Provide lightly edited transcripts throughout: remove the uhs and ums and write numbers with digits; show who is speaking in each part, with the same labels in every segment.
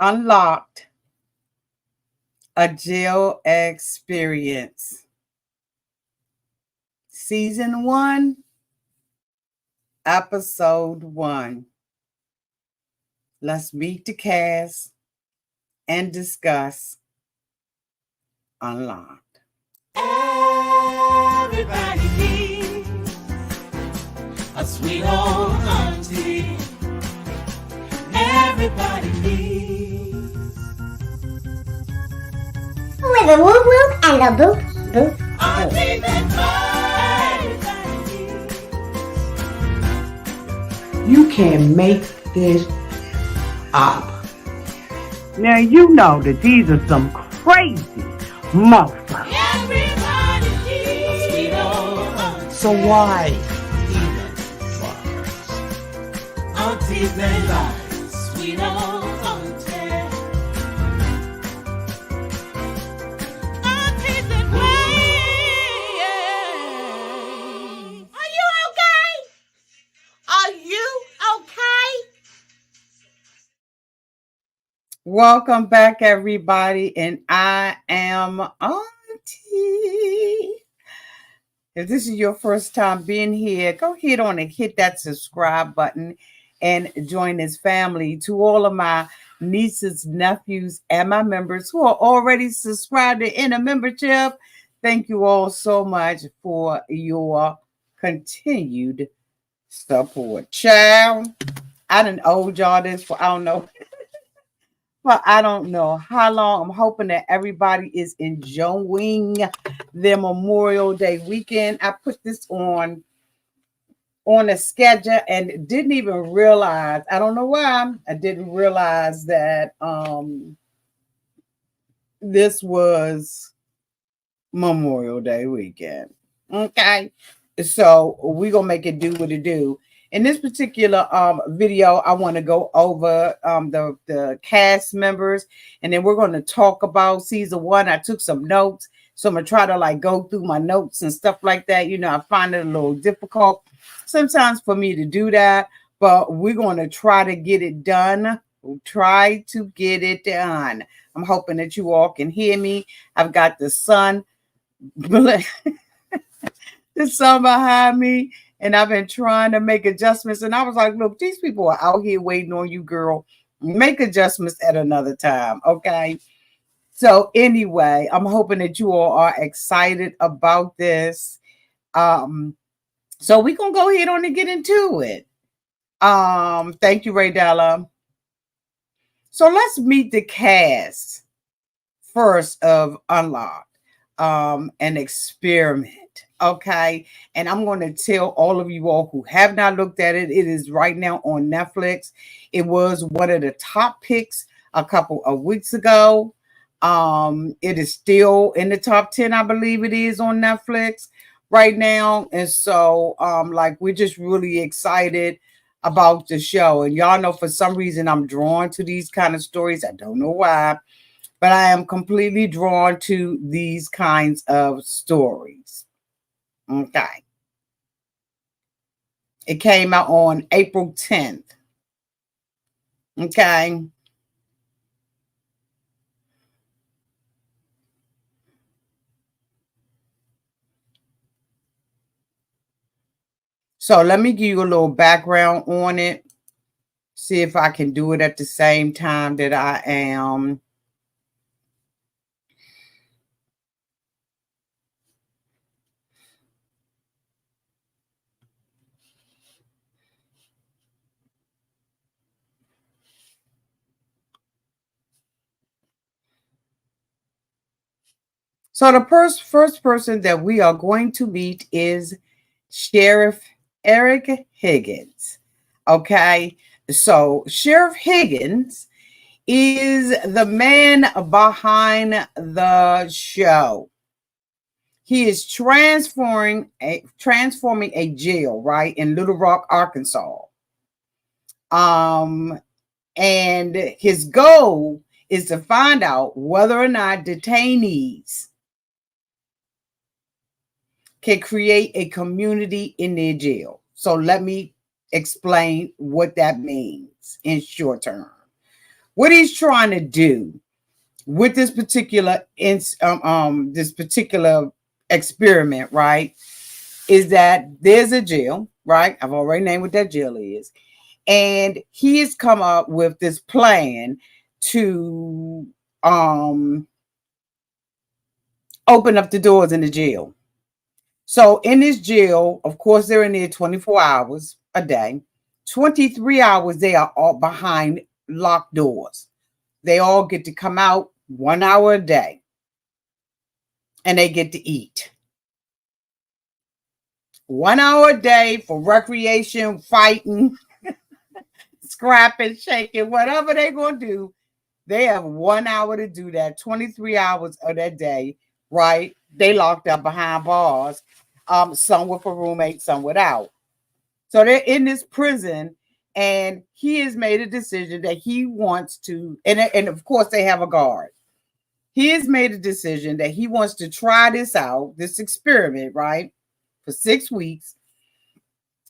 Speaker 1: Unlocked, a jail experience. Season 1, episode 1. Let's meet the cast and discuss Unlocked.
Speaker 2: Everybody needs a sweet old auntie. Everybody needs
Speaker 3: with a whoop whoop and a boop boop
Speaker 2: auntie
Speaker 3: boop.
Speaker 2: that
Speaker 4: You can make this up.
Speaker 5: Now you know that these are some crazy motherfuckers.
Speaker 2: everybody needs a sweet old auntie.
Speaker 4: So why even bother?
Speaker 2: Aunties and lies, sweet old auntie. Aunties and ways. Are you okay? Are you okay?
Speaker 1: Welcome back, everybody, and I am Auntie. If this is your first time being here, go ahead on and hit that subscribe button and join this family. To all of my nieces, nephews, and my members who are already subscribed in a membership, thank you all so much for your continued support. Child, I done owed y'all this for, I don't know how long. I'm hoping that everybody is enjoying their Memorial Day weekend. I put this on a schedule and didn't even realize, I don't know why, I didn't realize that this was Memorial Day weekend. Okay. So we're going to make it do what it do. In this particular video, I want to go over the cast members, and then we're going to talk about season 1. I took some notes, so I'm going to try to go through my notes and stuff like that. You know, I find it a little difficult sometimes for me to do that, but we're going to try to get it done. We'll try to get it done. I'm hoping that you all can hear me. I've got the sun, the sun behind me. And I've been trying to make adjustments. And I was like, look, these people are out here waiting on you, girl. Make adjustments at another time, okay? So anyway, I'm hoping that you all are excited about this. So we're going to go ahead on and get into it. Thank you, Ray Della. So let's meet the cast first of Unlocked, an experiment. Okay, and I'm going to tell all of you all who have not looked at it, it is right now on Netflix. It was one of the top picks a couple of weeks ago. It is still in the top 10, I believe it is, on Netflix right now. And so, we're just really excited about the show. And y'all know, for some reason, I'm drawn to these kind of stories. I don't know why, but I am completely drawn to these kinds of stories. Okay. It came out on April 10th. Okay. So let me give you a little background on it. See if I can do it at the same time that I am. So the first person that we are going to meet is Sheriff Eric Higgins. Okay, so Sheriff Higgins is the man behind the show. He is transforming a jail, right, in Little Rock, Arkansas. And his goal is to find out whether or not detainees can create a community in their jail. So let me explain what that means in short term. What he's trying to do with this particular experiment, right, is that there's a jail, right? I've already named what that jail is. And he has come up with this plan to open up the doors in the jail. So in this jail, of course, they're in there 24 hours a day. 23 hours they are all behind locked doors. They all get to come out 1 hour a day. And they get to eat. 1 hour a day for recreation, fighting, scrapping, shaking, whatever they're going to do. They have 1 hour to do that, 23 hours of that day, right? They locked up behind bars, some with a roommate, some without. So they're in this prison, and he has made a decision that he wants to, and of course they have a guard. He has made a decision that he wants to try this out, this experiment, right, for 6 weeks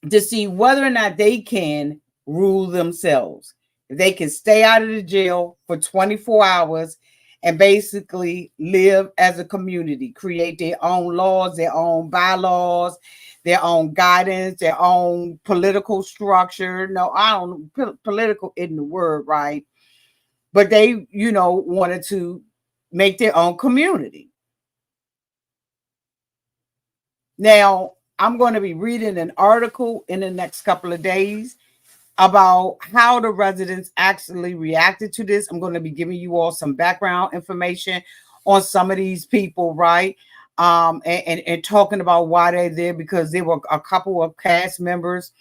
Speaker 1: to see whether or not they can rule themselves. They can stay out of the jail for 24 hours and basically live as a community, create their own laws, their own bylaws, their own guidance, their own political structure. No, I don't, political isn't the word, right? But they, wanted to make their own community. Now, I'm going to be reading an article in the next couple of days about how the residents actually reacted to this. I'm going to be giving you all some background information on some of these people, right? And talking about why they're there, because there were a couple of cast members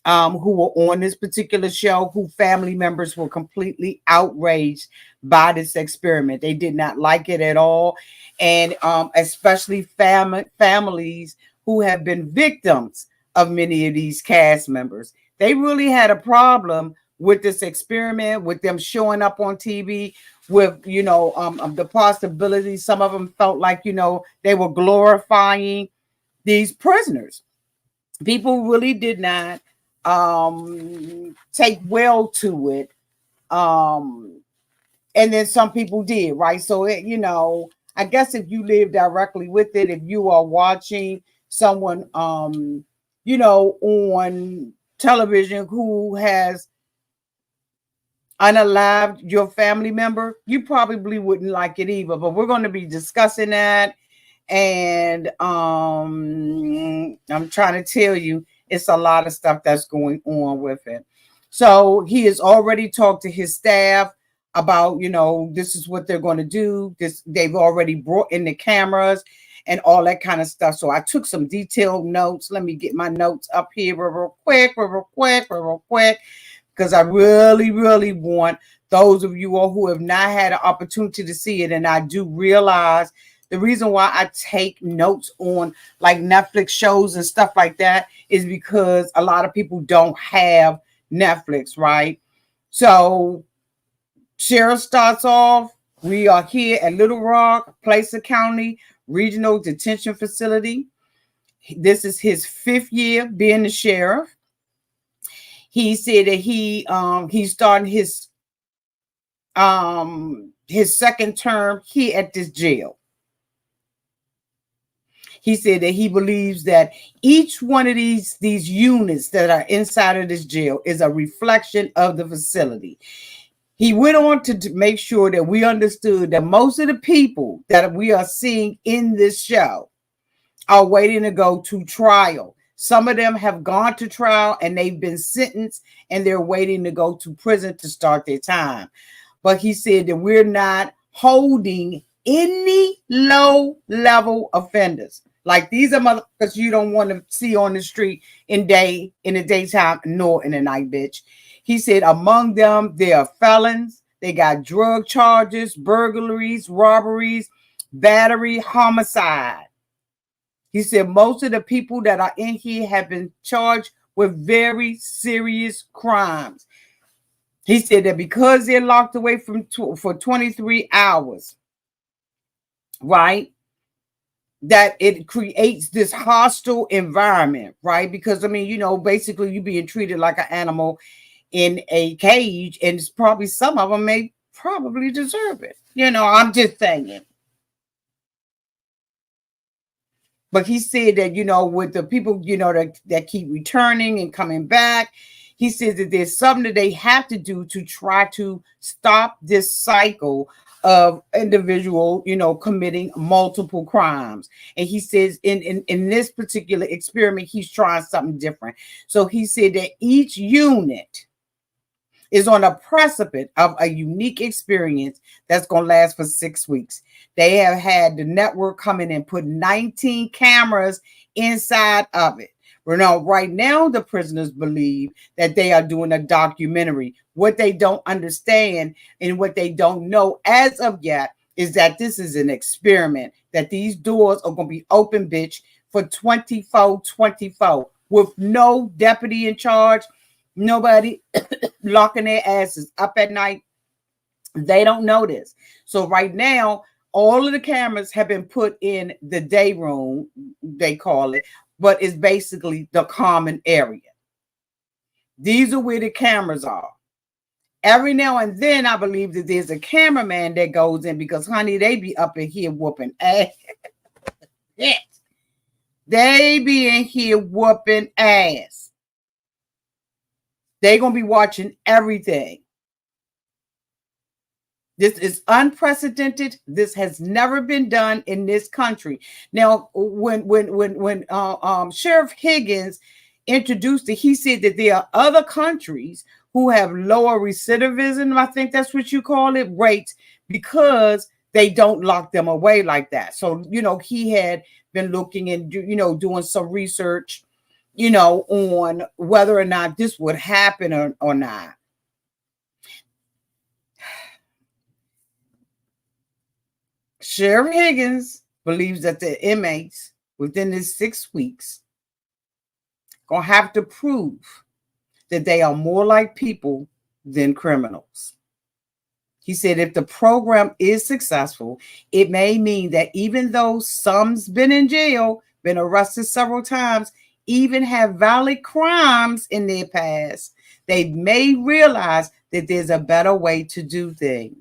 Speaker 1: who were on this particular show, who family members were completely outraged by this experiment. They did not like it at all. And especially families who have been victims of many of these cast members. They really had a problem with this experiment, with them showing up on TV, with, the possibility. Some of them felt like, they were glorifying these prisoners. People really did not take well to it. And then some people did, right? So, I guess if you live directly with it, if you are watching someone, on television who has unalived your family member, you probably wouldn't like it either. But we're going to be discussing that. And I'm trying to tell you, it's a lot of stuff that's going on with it. So he has already talked to his staff about, this is what they're going to do. They've already brought in the cameras and all that kind of stuff. So I took some detailed notes. Let me get my notes up here real quick, because I really, really want those of you all who have not had an opportunity to see it. And I do realize the reason why I take notes on like Netflix shows and stuff like that is because a lot of people don't have Netflix, right? So Sheriff starts off. We are here at Little Rock, Placer County Regional Detention Facility. This is his 5th year being the sheriff. He said that he's starting his 2nd term here at this jail. He said that he believes that each one of these units that are inside of this jail is a reflection of the facility. He went on to make sure that we understood that most of the people that we are seeing in this show are waiting to go to trial. Some of them have gone to trial and they've been sentenced and they're waiting to go to prison to start their time. But he said that we're not holding any low-level offenders. Like these are motherfuckers you don't want to see on the street in the daytime nor in the night, bitch. He said among them, there are felons. They got drug charges, burglaries, robberies, battery, homicide. He said most of the people that are in here have been charged with very serious crimes. He said that because they're locked away for 23 hours, right, that it creates this hostile environment, right? Because, basically you're being treated like an animal in a cage, and it's probably some of them may probably deserve it. I'm just saying. But he said that, with the people, that keep returning and coming back, he says that there's something that they have to do to try to stop this cycle of individual, committing multiple crimes. And he says in this particular experiment, he's trying something different. So he said that each unit is on a precipice of a unique experience that's going to last for 6 weeks. They have had the network come in and put 19 cameras inside of it. Right now, the prisoners believe that they are doing a documentary. What they don't understand and what they don't know as of yet is that this is an experiment, that these doors are going to be open, bitch, for 24/24 with no deputy in charge, nobody locking their asses up at night. They don't know this. So right now, all of the cameras have been put in the day room, they call it, but it's basically the common area. These are where the cameras are. Every now and then, I believe that there's a cameraman that goes in because, honey, they be up in here whooping ass. They be in here whooping ass. They're going to be watching everything. This is unprecedented. This has never been done in this country. Now, when Sheriff Higgins introduced it, he said that there are other countries who have lower recidivism, I think that's what you call it, rates, because they don't lock them away like that. So, he had been looking and, doing some research, on whether or not this would happen or not. Sheriff Higgins believes that the inmates within this 6 weeks gonna have to prove that they are more like people than criminals. He said if the program is successful, it may mean that even though some's been in jail, been arrested several times, even have valid crimes in their past, they may realize that there's a better way to do things.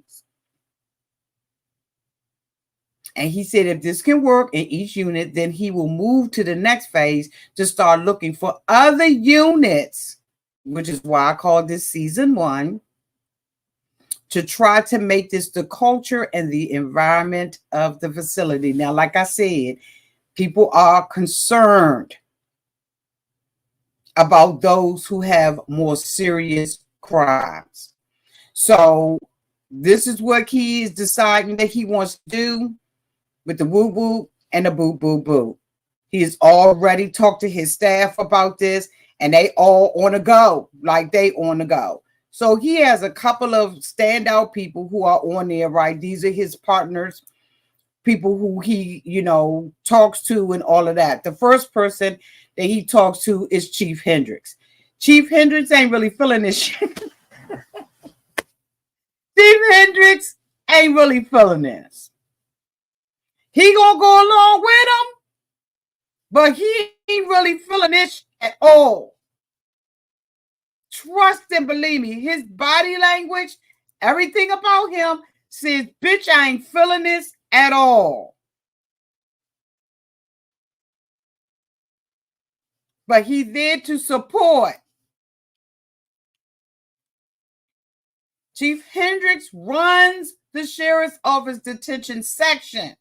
Speaker 1: And he said if this can work in each unit, then he will move to the next phase to start looking for other units, which is why I call this season 1, to try to make this the culture and the environment of the facility. Now, like I said, people are concerned about those who have more serious crimes. So this is what he is deciding that he wants to do with the woo woo and the boo boo boo. He has already talked to his staff about this, and they all on the go, like they on the go. So he has a couple of standout people who are on there, right? These are his partners, people who he, talks to and all of that. The first person that he talks to is Chief Hendricks. Chief Hendricks ain't really feeling this shit. Chief Hendricks ain't really feeling this. He gonna go along with him, but he ain't really feeling this at all. Trust and believe me, his body language, everything about him says, bitch, I ain't feeling this at all. But he's there to support. Chief Hendricks runs the sheriff's office detention section.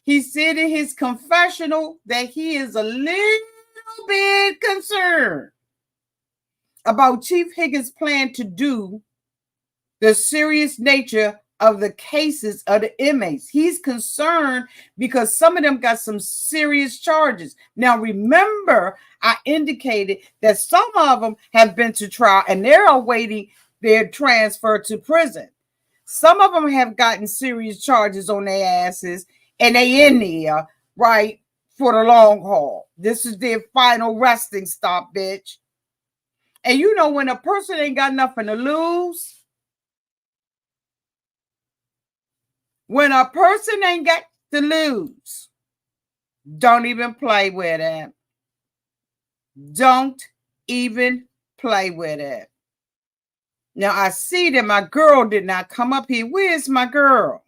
Speaker 1: He said in his confessional that he is a little bit concerned about Chief Higgins' plan to do the serious nature of the cases of the inmates. He's concerned because some of them got some serious charges. Now, remember, I indicated that some of them have been to trial and they're awaiting their transfer to prison. Some of them have gotten serious charges on their asses and they in there, right, for the long haul. This is their final resting stop, bitch. And when a person ain't got nothing to lose, when a person ain't got to lose, don't even play with it. Don't even play with it. Now I see that my girl did not come up here. Where's my girl?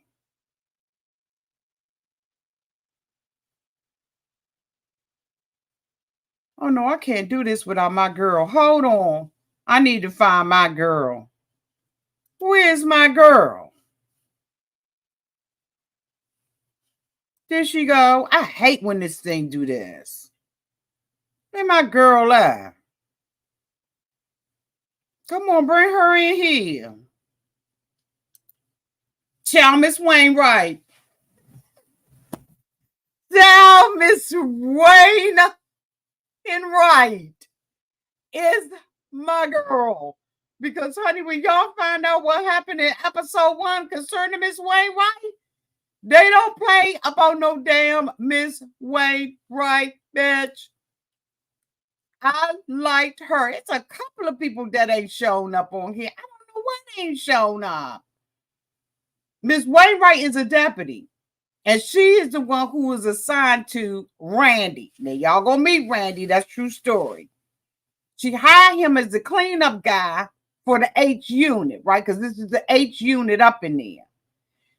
Speaker 1: Oh no, I can't do this without my girl. Hold on. I need to find my girl. Where's my girl? There she go. I hate when this thing do this. Where my girl at? Come on, bring her in here. Tell Miss Wainwright. Tell Miss Wayne and Wright is my girl. Because, honey, when y'all find out what happened in episode 1 concerning Miss Wainwright, they don't play about no damn Miss Wainwright, bitch. I liked her. It's a couple of people that ain't shown up on here. I don't know why they ain't shown up. Miss Wainwright is a deputy, and she is the one who was assigned to Randy. Now, y'all gonna meet Randy. That's true story. She hired him as the cleanup guy for the H unit, right? Because this is the H unit up in there.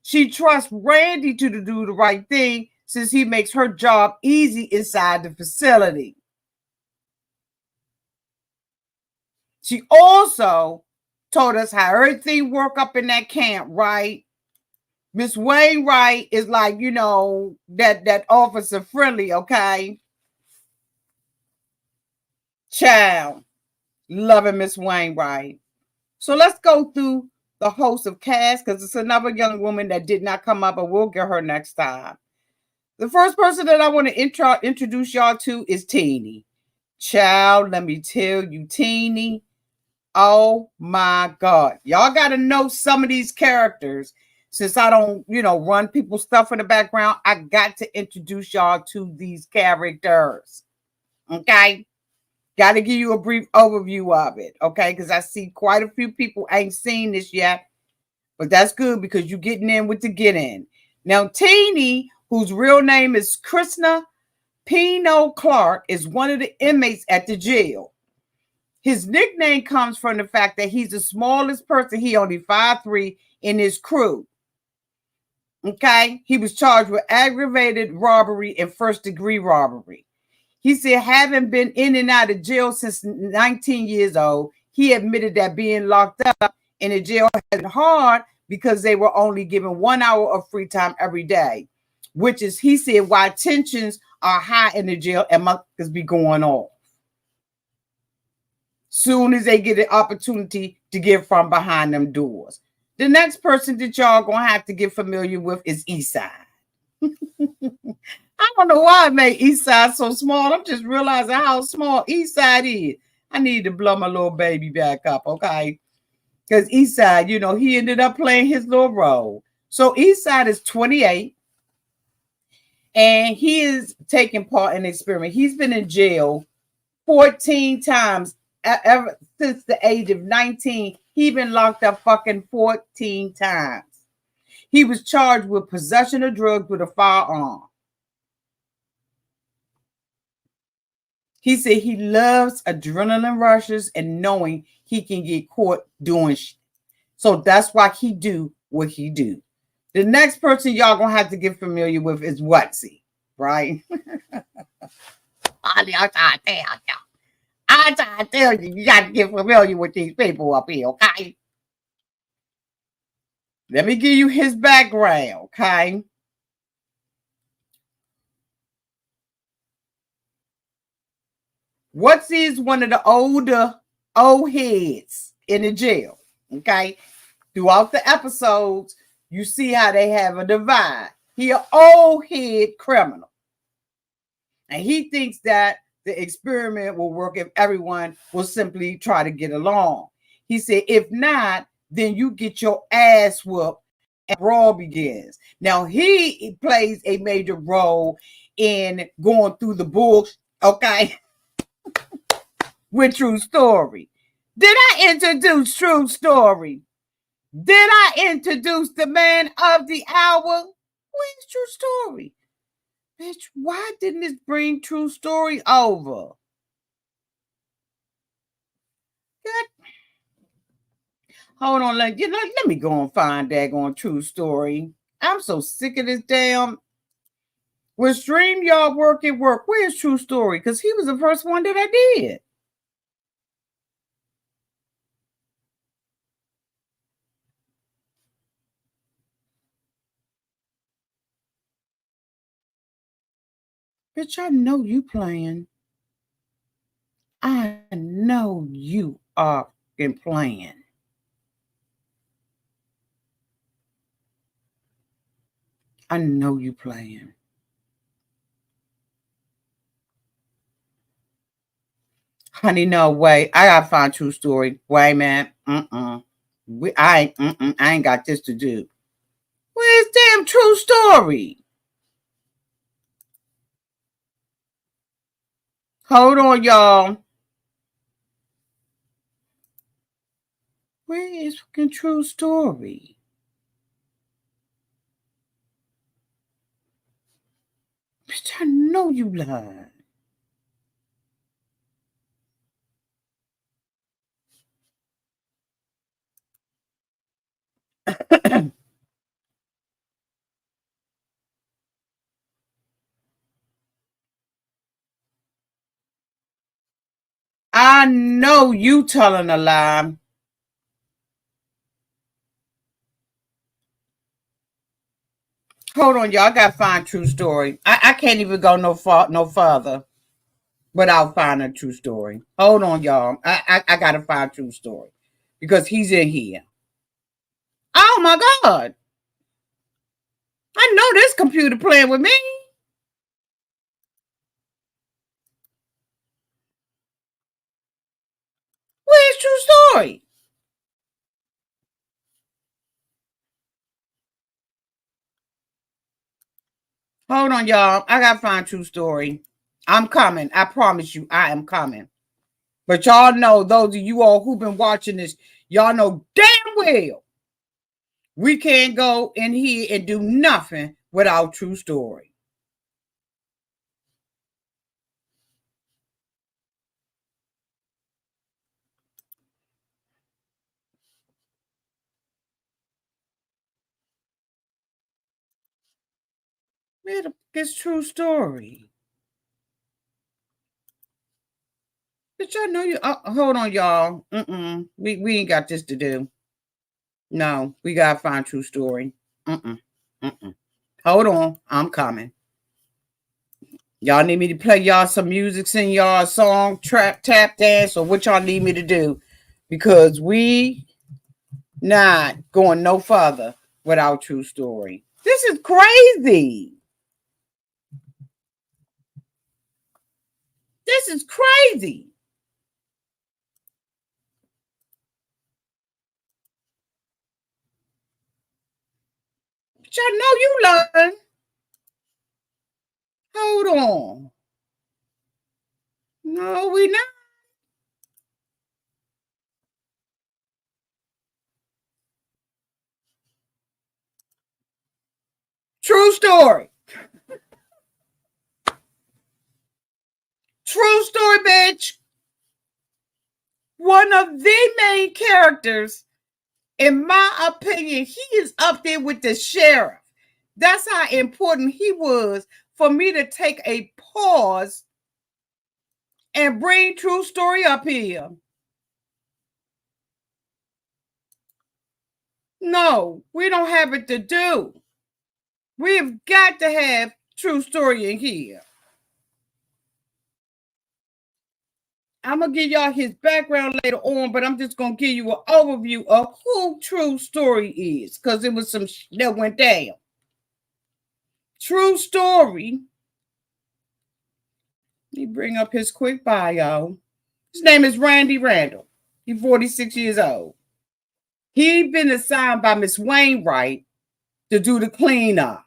Speaker 1: She trusts Randy to do the right thing since he makes her job easy inside the facility. She also told us how everything work up in that camp, right? Miss Wainwright is like, you know, that officer friendly, okay? Child, loving Miss Wainwright. So let's go through the host of cast because it's another young woman that did not come up, but we'll get her next time. The first person that I want to introduce y'all to is Teeny. Child, let me tell you, Teeny. Oh my God. Y'all got to know some of these characters. Since I don't, run people's stuff in the background, I got to introduce y'all to these characters. Okay? Got to give you a brief overview of it. Okay? Because I see quite a few people ain't seen this yet. But that's good because you're getting in with the get in. Now, Teeny, whose real name is Krishna Pino Clark, is one of the inmates at the jail. His nickname comes from the fact that he's the smallest person. He only 5'3" in his crew. Okay? He was charged with aggravated robbery and first-degree robbery. He said having been in and out of jail since 19 years old, he admitted that being locked up in a jail had been hard because they were only given 1 hour of free time every day, which is, he said, why tensions are high in the jail and must be going on. Soon as they get an opportunity to get from behind them doors. The next person that y'all gonna have to get familiar with is Eastside. I don't know why I made Eastside so small. I'm just realizing how small Eastside is. I need to blow my little baby back up, okay? Because Eastside, he ended up playing his little role. So Eastside is 28, and he is taking part in the experiment. He's been in jail 14 times ever since the age of 19. He been locked up fucking 14 times. He was charged with possession of drugs with a firearm. He said he loves adrenaline rushes and knowing he can get caught doing shit. So that's why he do what he do. The next person y'all gonna have to get familiar with is Watsy, right? I'm trying to tell you, you got to get familiar with these people up here, okay? Let me give you his background, okay? Watsy is one of the older old heads in the jail, okay? Throughout the episodes, you see how they have a divide. He an old head criminal. And he thinks that the experiment will work if everyone will simply try to get along. He said, if not, then you get your ass whooped and brawl begins. Now, he plays a major role in going through the bullshit, okay, with True Story. Did I introduce True Story? Did I introduce the man of the hour? Where's True Story? Bitch, why didn't this bring True Story over? God. Hold on, let me go and find daggone true story. I'm so sick of this damn. Was StreamYard working? Where's True Story? Because he was the first one that I did. Bitch, I know you playing. I know you are playing. I know you playing. Honey, no way. I gotta find True Story. Wait, man. I ain't got this to do. Where's damn True Story? Hold on, y'all. Where is fucking True Story? Bitch, I know you lied. I know you telling a lie. Hold on, y'all. I gotta find True Story. I can't even go no further without finding True Story. Hold on, y'all. I gotta find True Story because he's in here. Oh my God! I know this computer playing with me. Where's True Story? Hold on, y'all. I gotta find True Story. I'm coming. I promise you, I am coming. But y'all know, those of you all who've been watching this, y'all know damn well we can't go in here and do nothing without True Story. Where the fuck is True Story? But y'all know you. Hold on, y'all. We ain't got this to do. No, we gotta find True Story. Hold on, I'm coming. Y'all need me to play y'all some music, sing y'all a song, trap, tap dance, or what y'all need me to do? Because we not going no further without True Story. This is crazy. This is crazy. But y'all know you lying. Hold on. No, we not. True Story. True Story, bitch. One of the main characters, in my opinion, he is up there with the sheriff. That's how important he was for me to take a pause and bring True Story up here. No, we don't have it to do. We've got to have True Story in here. I'm going to give y'all his background later on, but I'm just going to give you an overview of who True Story is, because it was some that went down. True Story. Let me bring up his quick bio. His name is Randy Randall. He's 46 years old. He'd been assigned by Miss Wainwright to do the cleanup.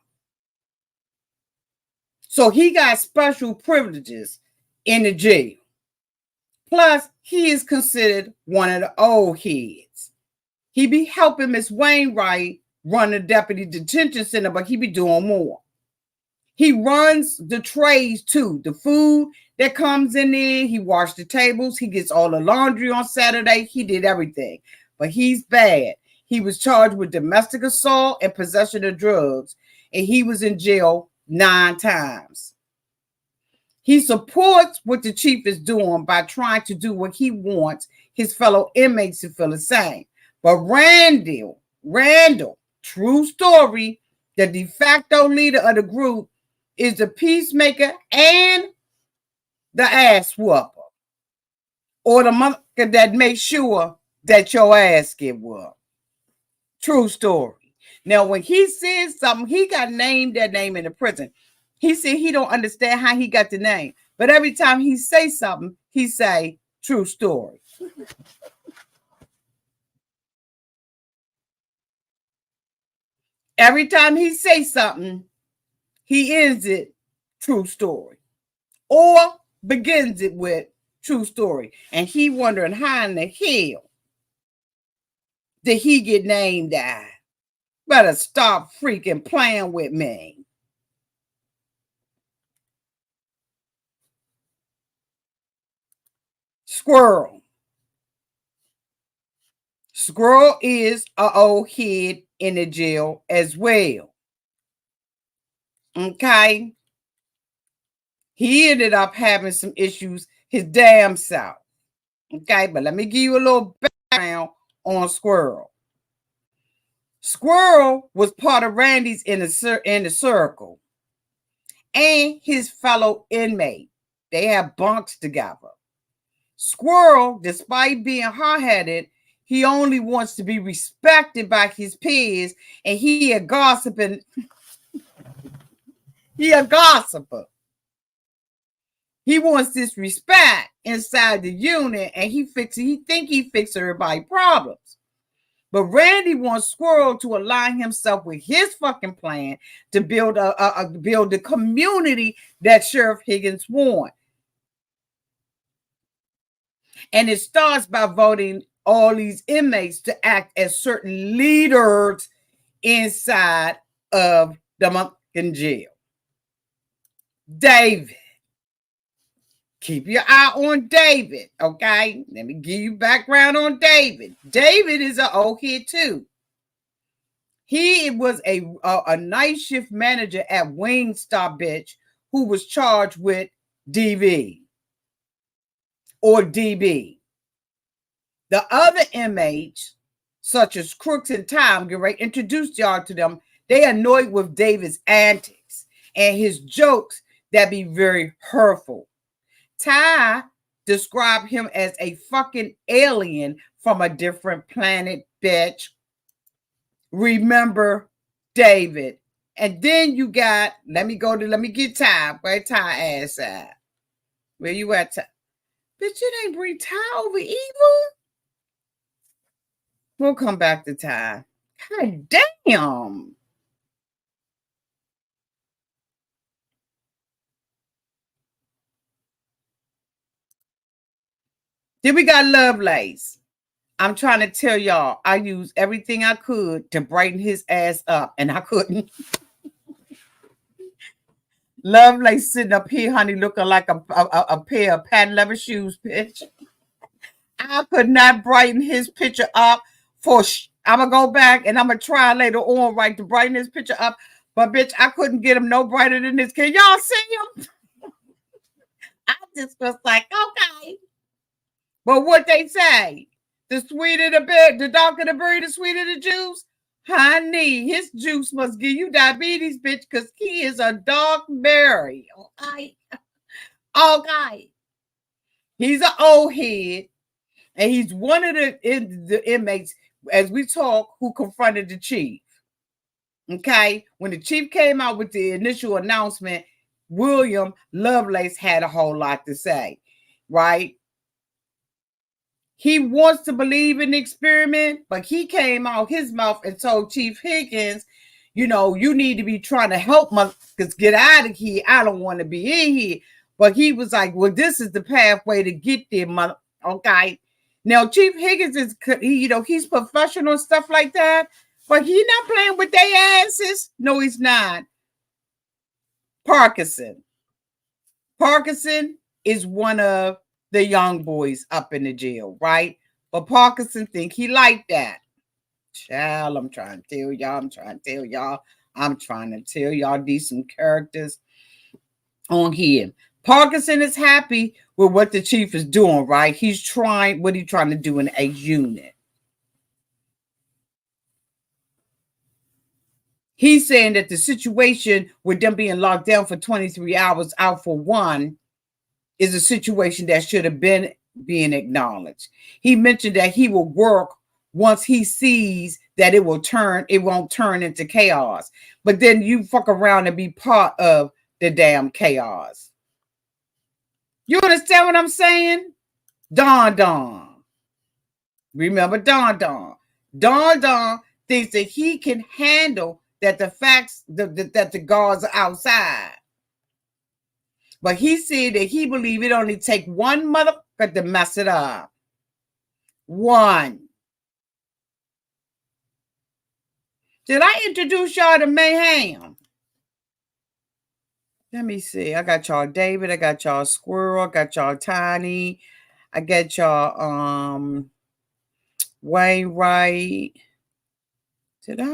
Speaker 1: So he got special privileges in the jail. Plus, he is considered one of the old heads. He be helping Miss Wainwright run the deputy detention center, but he be doing more. He runs the trays too. The food that comes in there, he washed the tables. He gets all the laundry on Saturday. He did everything. But he's bad. He was charged with domestic assault and possession of drugs. And he was in jail 9 times. He supports what the chief is doing by trying to do what he wants his fellow inmates to feel the same. But Randall, true story, the de facto leader of the group, is the peacemaker and the ass whooper, or the motherfucker that makes sure that your ass get whooped. True story. Now, when he says something, he got named that name in the prison. He said he don't understand how he got the name, but every time he say something, he say true story. Every time he say something, he ends it true story, or begins it with true story. And he wondering how in the hell did he get named that? Better stop freaking playing with me. Squirrel. Squirrel is an old head in the jail as well. Okay. He ended up having some issues his damn self. Okay, but let me give you a little background on Squirrel. Squirrel was part of Randy's in the circle and his fellow inmate. They have bunks together. Squirrel, despite being hard-headed, he only wants to be respected by his peers, and he a gossiping. He a gossiper. He wants this respect inside the unit, and he think he fixes everybody's problems. But Randy wants Squirrel to align himself with his fucking plan to build build the community that Sheriff Higgins wants. And it starts by voting all these inmates to act as certain leaders inside of the motherfucking jail. David. Keep your eye on David, okay? Let me give you background on David. David is an old kid too. He was a night shift manager at Wingstop, bitch, who was charged with DV or DB. The other inmates, such as Crooks and Tom, get ready to introduce y'all to them. They annoyed with David's antics and his jokes that be very hurtful. Ty described him as a fucking alien from a different planet, bitch. Remember David. And then you got, let me get Ty. Where Ty ass at? Where you at, Ty? Bitch, you ain't bring Ty over evil? We'll come back to Ty. God damn. Then we got Lovelace. I'm trying to tell y'all, I used everything I could to brighten his ass up, and I couldn't. Lovelace sitting up here, honey, looking like a pair of patent leather shoes, bitch. I could not brighten his picture up I'm going to go back, and I'm going to try later on, right, to brighten his picture up. But, bitch, I couldn't get him no brighter than this. Can y'all see him? I just was like, okay. But what they say, the sweeter the berry, the darker the berry, the sweeter the juice. Honey, his juice must give you diabetes, bitch, because he is a dark berry. Okay. Okay. He's an old head, and he's one of the inmates, as we talk, who confronted the chief. Okay. When the chief came out with the initial announcement, William Lovelace had a whole lot to say, right? He wants to believe in the experiment, but he came out his mouth and told Chief Higgins, you know, you need to be trying to help motherfuckers get out of here. I don't want to be in here. But he was like, well, this is the pathway to get there, mother. Okay. Now, Chief Higgins is, he's professional and stuff like that, but he's not playing with their asses. No, he's not. Parkinson. Parkinson is one of the young boys up in the jail, right? But Parkinson think he like that. Child, I'm trying to tell y'all these some characters on here. Parkinson is happy with what the chief is doing, right? He's trying to do in a unit. He's saying that the situation with them being locked down for 23 hours out for one is a situation that should have been being acknowledged. He mentioned that he will work once he sees that it won't turn into chaos. But then you fuck around and be part of the damn chaos. You understand what I'm saying? Don Don. Remember Don Don. Don Don thinks that he can handle that that the guards are outside. But he said that he believed it only take one motherfucker to mess it up. One. Did I introduce y'all to Mayhem? Let me see. I got y'all David. I got y'all Squirrel. I got y'all Tiny. I got y'all Wainwright. Did I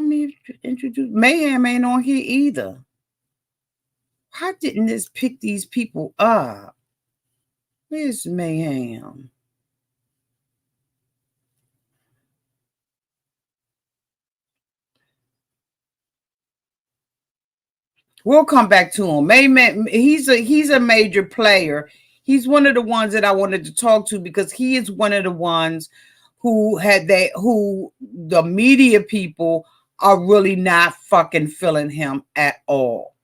Speaker 1: introduce? Mayhem ain't on here either. Why didn't this pick these people up? Where's Mayhem? We'll come back to him. Mayhem, he's a major player. He's one of the ones that I wanted to talk to because he is one of the ones who the media people are really not fucking feeling him at all.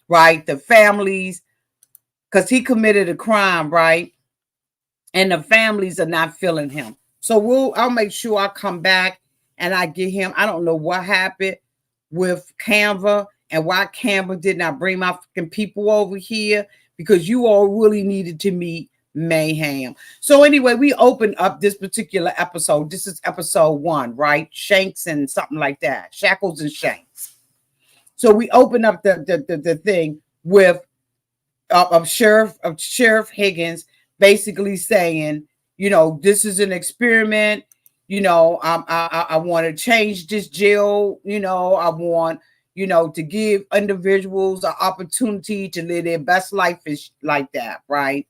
Speaker 1: Right? The families, because he committed a crime, right? And the families are not feeling him. So I'll make sure I come back and I get him. I don't know what happened with Canva and why Canva did not bring my fucking people over here, because you all really needed to meet Mayhem. So anyway, we opened up this particular episode. This is episode 1, right? Shanks and something like that. Shackles and Shanks. So we open up the thing with Sheriff Higgins basically saying, this is an experiment. I want to change this jail. I want, to give individuals an opportunity to live their best life is like that, right?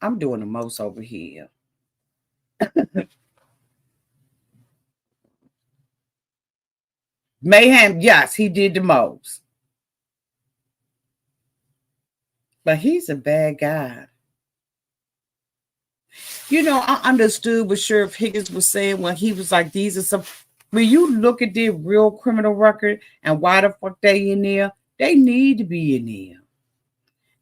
Speaker 1: I'm doing the most over here. Mayhem, yes, he did the most. But he's a bad guy. I understood what Sheriff Higgins was saying when he was like, these are some, when you look at their real criminal record and why the fuck they in there, they need to be in there.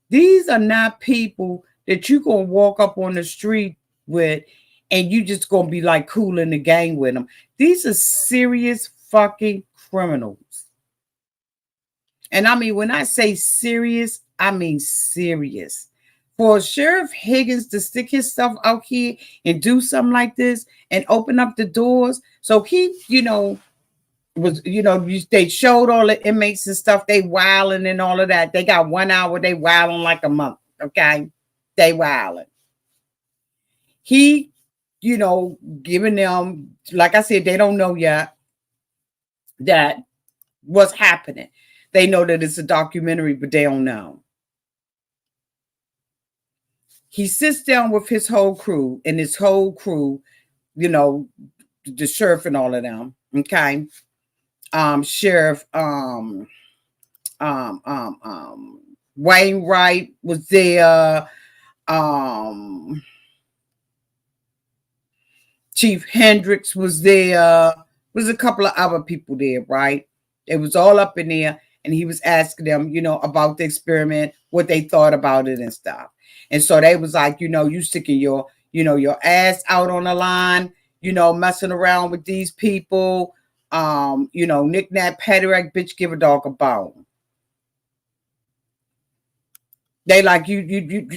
Speaker 1: These are not people that you going to walk up on the street with and you just going to be like cool in the gang with them. These are serious fucking criminals. And I mean, when I say serious, I mean serious. For Sheriff Higgins to stick his stuff out here and do something like this and open up the doors. So he, they showed all the inmates and stuff. They wilding and all of that. They got 1 hour. They wilding like a month. Okay. They wilding. He, giving them, like I said, they don't know yet that what's happening. They know that it's a documentary, but they don't know. He sits down with his whole crew, and his whole crew, the sheriff and all of them. Okay. Sheriff Wainwright was there. Chief Hendricks was there. Was a couple of other people there, right? It was all up in there, and he was asking them, about the experiment, what they thought about it and stuff. And so they was like, you sticking your ass out on the line, messing around with these people, knick-knack, paddywhack, bitch, give a dog a bone. They like, you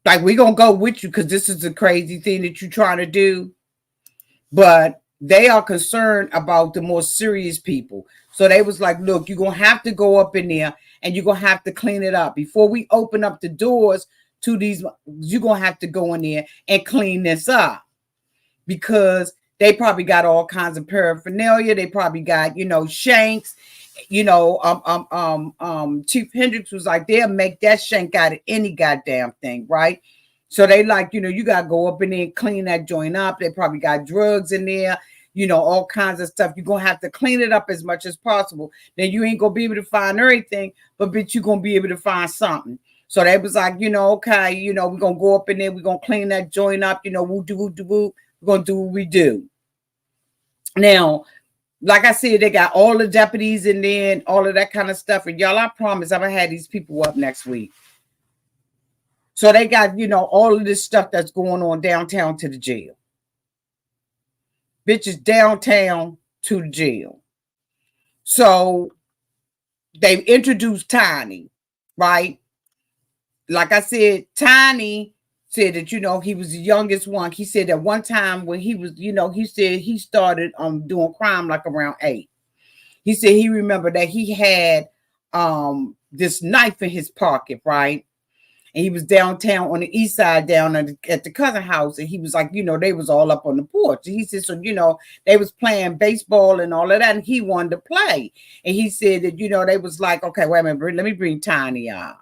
Speaker 1: like, we gonna go with you because this is a crazy thing that you're trying to do. But, they are concerned about the more serious people. So they was like, look, you're going to have to go up in there and you're going to have to clean it up. Before we open up the doors to these, you're going to have to go in there and clean this up, because they probably got all kinds of paraphernalia. They probably got, shanks. Chief Hendricks was like, they'll make that shank out of any goddamn thing, right? So they like, you got to go up in there and clean that joint up. They probably got drugs in there, all kinds of stuff. You're going to have to clean it up as much as possible. Then you ain't going to be able to find everything, but bitch, you're going to be able to find something. So they was like, okay, we're going to go up in there. We're going to clean that joint up, woo-doo-woo-doo-woo. We're going to do what we do. Now, like I said, they got all the deputies in there and all of that kind of stuff. And y'all, I promise I'm going to have these people up next week. So they got, all of this stuff that's going on downtown to the jail. Bitches downtown to the jail. So they've introduced Tiny, right? Like I said, Tiny said that, he was the youngest one. He said that one time when he was, he said he started doing crime like around 8. He said he remembered that he had this knife in his pocket, right? And he was downtown on the east side down at the cousin house. And he was like, they was all up on the porch. And he said, so, they was playing baseball and all of that. And he wanted to play. And he said that, they was like, okay, wait a minute, let me bring Tiny out.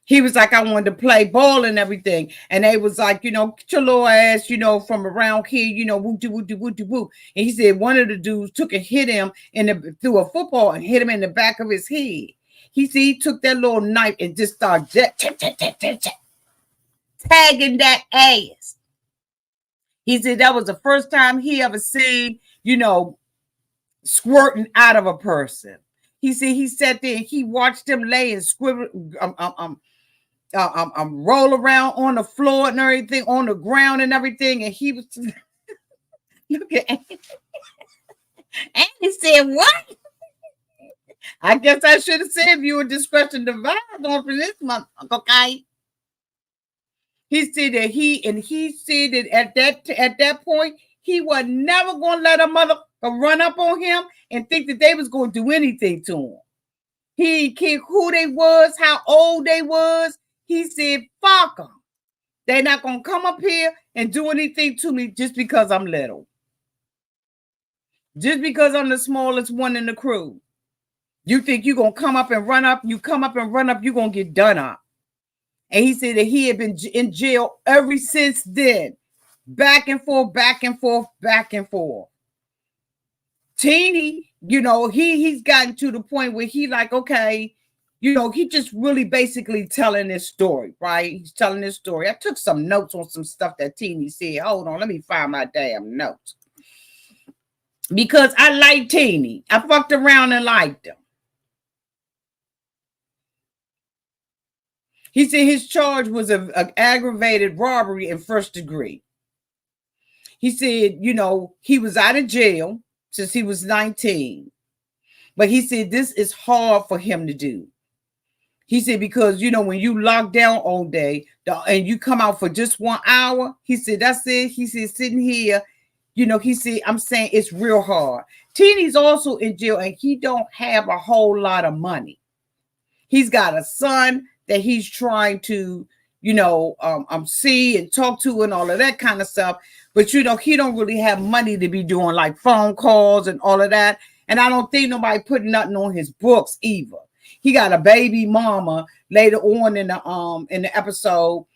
Speaker 1: He was like, I wanted to play ball and everything. And they was like, get your little ass, from around here, woo-doo-woo-doo-woo-doo-woo. And he said one of the dudes took and hit him threw a football and hit him in the back of his head. He said he took that little knife and just started tagging that ass. He said that was the first time he ever seen, squirting out of a person. He said he sat there and he watched them lay and squivel, roll around on the floor and everything, on the ground and everything. And he was, look at Andy. Andy said, what? I guess I should have said viewer discretion advised on for this month, okay? He said that he said that at that point, he was never going to let a mother run up on him and think that they was going to do anything to him. He didn't care who they was, how old they was. He said, fuck them. They're not going to come up here and do anything to me just because I'm little. Just because I'm the smallest one in the crew. You think you're going to come up and run up? You come up and run up, you're going to get done up. And he said that he had been in jail ever since then. Back and forth, back and forth, back and forth. Teeny, he's gotten to the point where he like, okay, he just really basically telling this story, right? He's telling this story. I took some notes on some stuff that Teeny said. Hold on, let me find my damn notes. Because I like Teeny. I fucked around and liked him. He said his charge was an aggravated robbery in first degree. He said, he was out of jail since he was 19. But he said this is hard for him to do. He said, because, when you lock down all day and you come out for just 1 hour, he said, that's it. He said, sitting here, he said, I'm saying it's real hard. Teeny's also in jail and he don't have a whole lot of money. He's got a son that he's trying to, see and talk to and all of that kind of stuff. But, he don't really have money to be doing like phone calls and all of that. And I don't think nobody put nothing on his books either. He got a baby mama later on in the episode.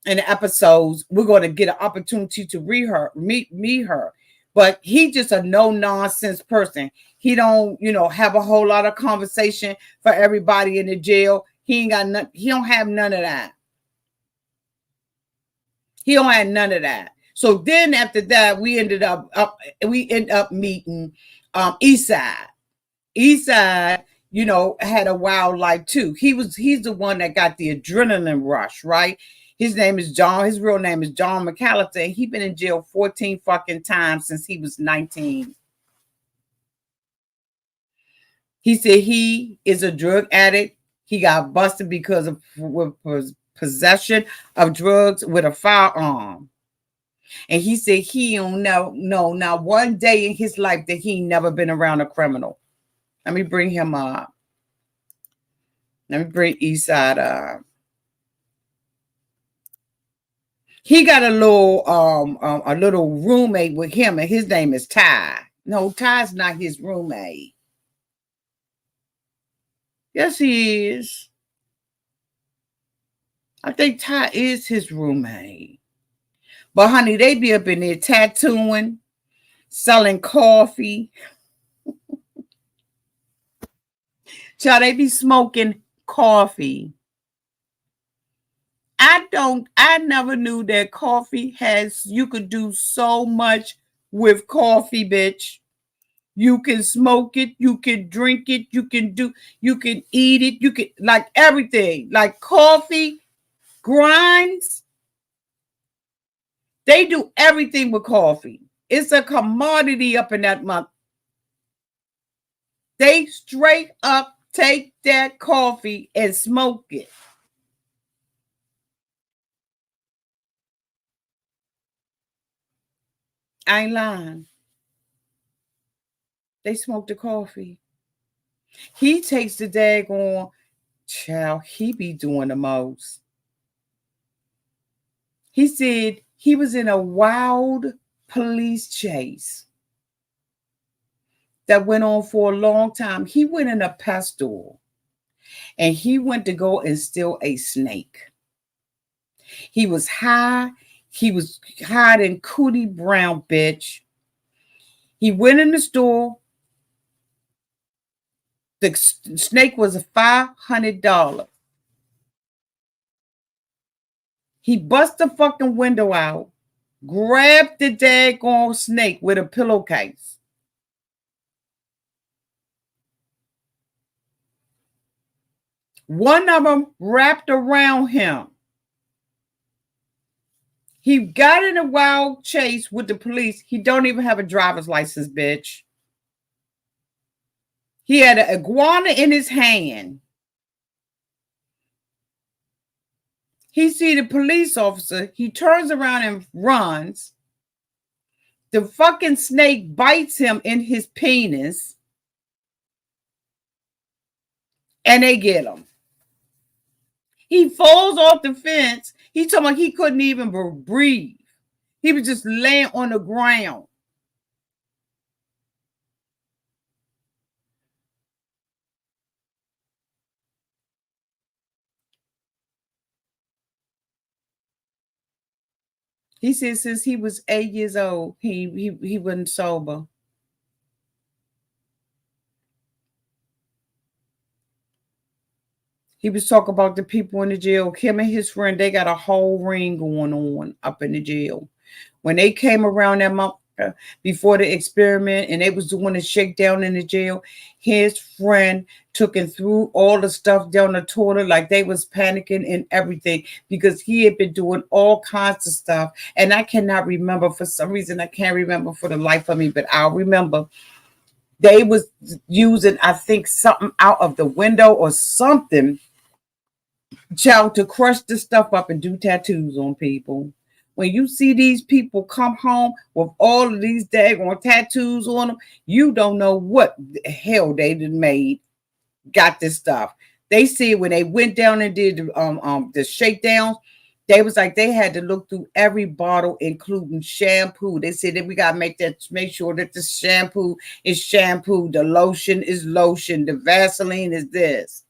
Speaker 1: In the episodes, we're going to get an opportunity to meet her. But he just a no-nonsense person. He don't, have a whole lot of conversation for everybody in the jail. He ain't got none. He don't have none of that. He don't have none of that. So then after that, we end up meeting Eastside. Eastside, had a wild life too. He's the one that got the adrenaline rush, right? His name is John. His real name is John McAllister. And he's been in jail 14 fucking times since he was 19. He said he is a drug addict. He got busted because of possession of drugs with a firearm. And he said he don't know, no, not one day in his life that he never been around a criminal. Let me bring him up. Let me bring Eastside up. He got a little roommate with him, and his name is Ty. No, Ty's not his roommate. Yes, he is. I think Ty is his roommate. But honey, they be up in there tattooing, selling coffee. Child, they be smoking coffee. I never knew that coffee you could do so much with coffee, bitch. You can smoke it, you can drink it, you can eat it, you can, like everything. Like coffee, grinds, they do everything with coffee. It's a commodity up in that month. They straight up take that coffee and smoke it. I ain't lying. They smoke the coffee. He takes the daggone child. He be doing the most. He said he was in a wild police chase that went on for a long time. He went in a pet store and he went to go and steal a snake. He was high. He was hiding Cootie Brown, bitch. He went in the store. The snake was $500. He bust the fucking window out, grabbed the daggone snake with a pillowcase. One of them wrapped around him. He got in a wild chase with the police. He don't even have a driver's license, bitch. He had an iguana in his hand. He see the police officer. He turns around and runs. The fucking snake bites him in his penis. And they get him. He falls off the fence. He told me he couldn't even breathe. He was just laying on the ground. He said since he was 8 years old, he wasn't sober. He was talking about the people in the jail. Him and his friend, they got a whole ring going on up in the jail. When they came around that month before the experiment and they was doing a shakedown in the jail, his friend took him through all the stuff down the toilet like they was panicking and everything because he had been doing all kinds of stuff. And I cannot remember, for some reason, I can't remember for the life of me, but I'll remember they was using, I think, something out of the window or something, child, to crush the stuff up and do tattoos on people. When you see these people come home with all of these daggone tattoos on them, you don't know what the hell they done made, got this stuff. They said when they went down and did the shakedowns, they was like they had to look through every bottle, including shampoo. They said that we gotta make sure that the shampoo is shampoo, the lotion is lotion, the Vaseline is this.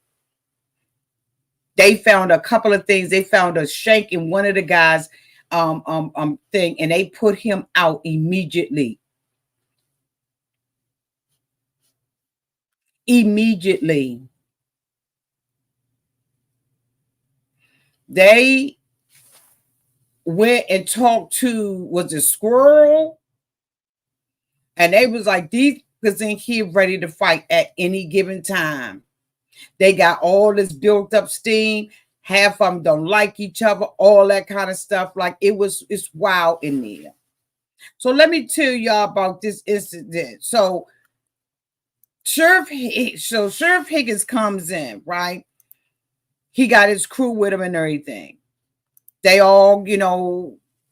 Speaker 1: They found a couple of things. They found a shank in one of the guys' thing, and they put him out immediately. Immediately. They went and talked to, was it Squirrel? And they was like, these because in here ready to fight at any given time. They got all this built up steam. Half of them don't like each other, all that kind of stuff. Like it's wild in there. So let me tell y'all about this incident. So Sheriff Higgins comes in, right? He got his crew with him and everything. They all,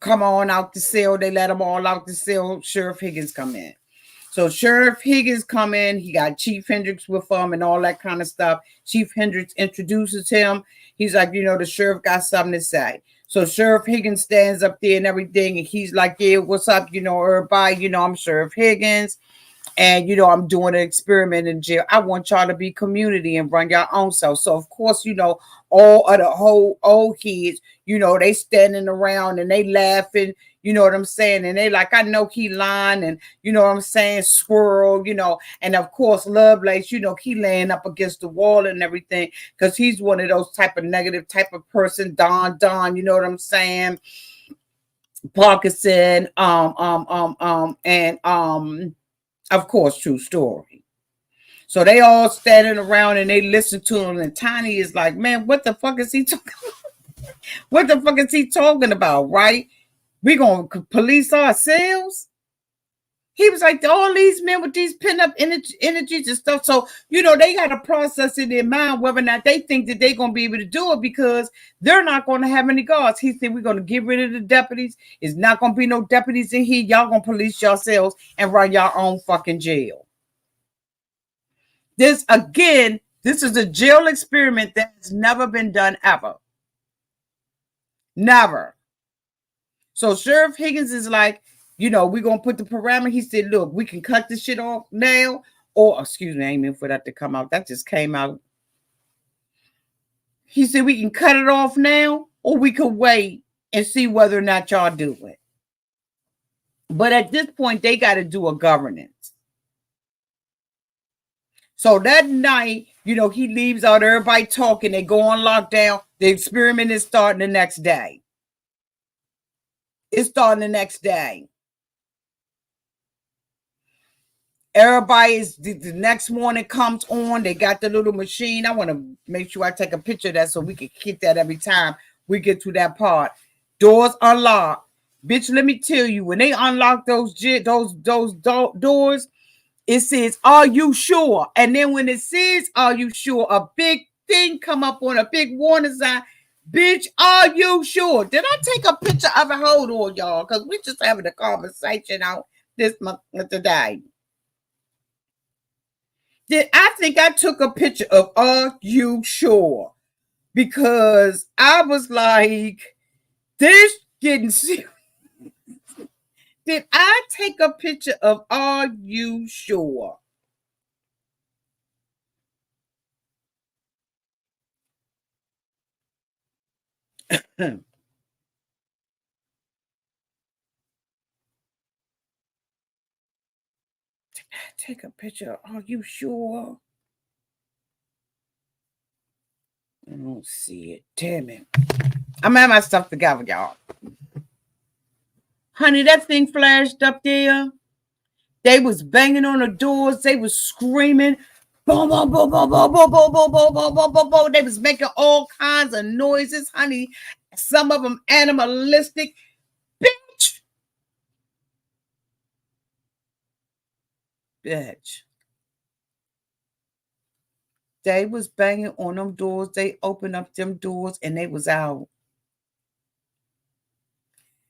Speaker 1: come on out the cell. They let them all out the cell. Sheriff Higgins come in. So Sheriff Higgins come in. He got Chief Hendricks with him and all that kind of stuff. Chief Hendricks introduces him. He's like, the sheriff got something to say. So Sheriff Higgins stands up there and everything. And he's like, yeah, what's up? Everybody, I'm Sheriff Higgins. And, I'm doing an experiment in jail. I want y'all to be community and run your own self. So, of course, all of the whole old kids, they standing around and they laughing, you know what I'm saying? And they like, I know he lying and, you know what I'm saying, squirrel, And, of course, Lovelace, he laying up against the wall and everything because he's one of those type of negative type of person, Don, you know what I'm saying? Parkinson, and of course, true story. So they all standing around and they listen to him. And Tiny is like, man, what the fuck is he talking about? What the fuck is he talking about, right? We going to police ourselves? He was like, all these men with these pin-up energies and stuff. So, they got to process in their mind whether or not they think that they're going to be able to do it because they're not going to have any guards. He said, we're going to get rid of the deputies. It's not going to be no deputies in here. Y'all going to police yourselves and run your own fucking jail. This is a jail experiment that has never been done ever. Never. So Sheriff Higgins is like, we're going to put the parameter. He said, look, we can cut this shit off now. Or, excuse me, I ain't meant for that to come out. That just came out. He said, we can cut it off now, or we can wait and see whether or not y'all do it. But at this point, they got to do a governance. So that night, he leaves out everybody talking. They go on lockdown. The experiment is starting the next day. It's starting the next day. Everybody the next morning comes on. They got the little machine. I want to make sure I take a picture of that so we can keep that every time we get to that part. Doors unlocked. Bitch, let me tell you, when they unlock those doors, it says, are you sure? And then when it says, are you sure? A big thing come up on a big warning sign. Bitch, are you sure? Did I take a picture of it? Hold on, y'all, because we just having a conversation out this month today. I think I took a picture of are you sure? Because I was like, this getting serious. Did I take a picture of are you sure? Did I take a picture of are you sure? I don't see it. Damn it. I'm having my stuff together, y'all. Honey, that thing flashed up there. They was banging on the doors. They was screaming. Boom, boom, boom, boom, boom, boom, boom, boom, boom, boom, boom, boom, boom. They was making all kinds of noises, honey. Some of them animalistic. Bitch. Bitch. They was banging on them doors. They opened up them doors and they was out.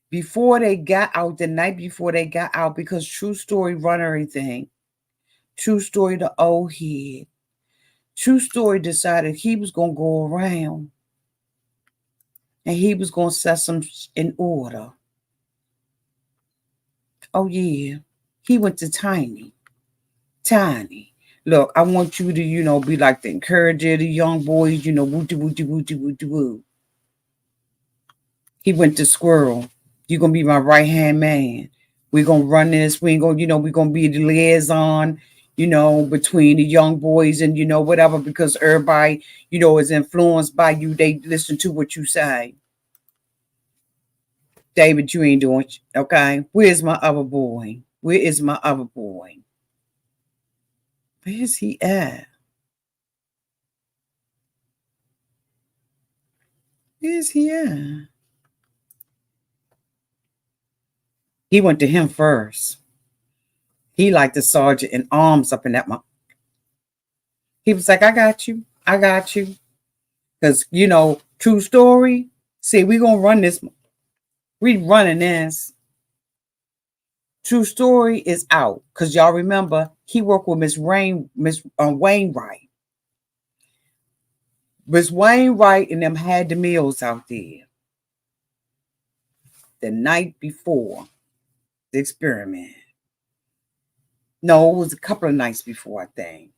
Speaker 1: Before they got out, the night before they got out, because True Story run everything. True Story, the old head. True Story decided he was going to go around and he was going to set some in order. Oh, yeah. He went to Tiny. Look, I want you to, be like the encourager of the young boys, woo. He went to Squirrel. You're going to be my right-hand man. We're going to run this. We're going to be the liaison, between the young boys and, whatever, because everybody, is influenced by you. They listen to what you say. David, you ain't doing it, okay? Where's my other boy? Where is my other boy? Where's he at? Where's he at? He went to him first. He like the sergeant in arms up in that month. He was like, I got you. Because, True Story. See, we're going to run this. We running this. True Story is out because y'all remember he worked with Miss Wainwright. Miss Wainwright and them had the meals out there the night before the experiment. No, it was a couple of nights before, I think.